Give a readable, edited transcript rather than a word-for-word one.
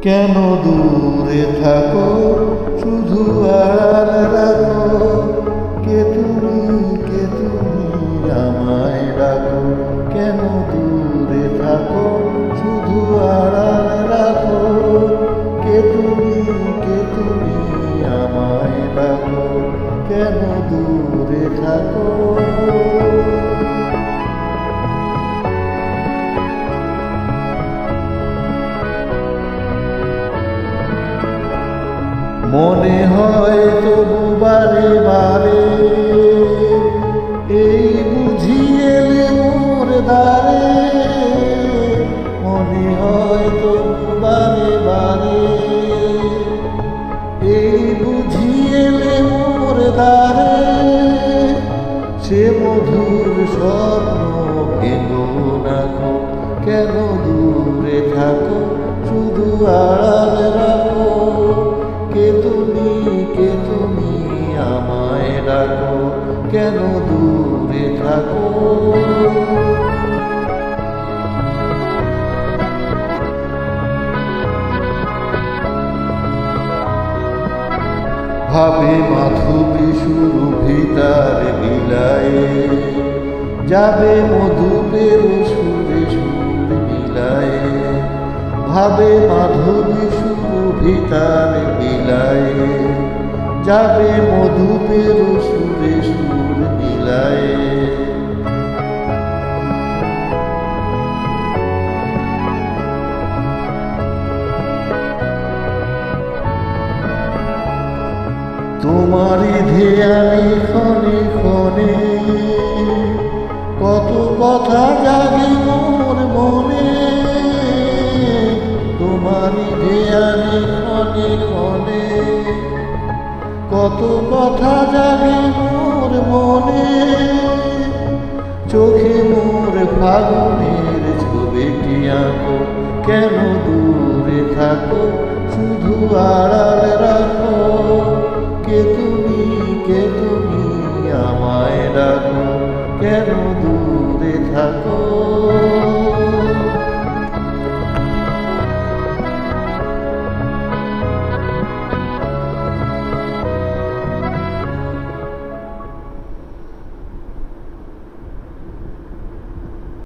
কেন দূরে থাকো, শুধু আড়াল রাখো। কে তুমি আমায় ডাকো। কেন দূরে থাকো, শুধু আড়াল রাখো। কে তুমি আমায় ডাকো। কেন দূরে থাকো। মনে হয় তবু বারে বারে, এই বুঝি এলে মোর দ্বারে। মনে হয় তবু বারে বারে, এই বুঝি এলে মোর দ্বারে। সে মধুর স্বপ্ন ভেঙো রাখো। কেন দূরে থাকো, শুধু আড়াল রাখো। কে তুমি আমায় ডাকো। কেন দূরে থাকো। ভাবে মাধবী সুরভিতার বিলায়ে, যাবে মধুপের সুরে সুর মিলায়ে। ভাবে মাধবী সুরভিতার বিলায়ে, যাবে মধুপের সুরে সুর মিলায়ে। তোমারই ধ্যানে ক্ষণে ক্ষণে, কত কথা জাগে মোর মনে। তোমারই ধ্যানে ক্ষণে ক্ষণে, কত কথা জাগে মোর মনে। চোখে মোর ফাগুনের ছবিটি আঁকো। কেন দূরে থাকো, শুধু আড়াল রাখো।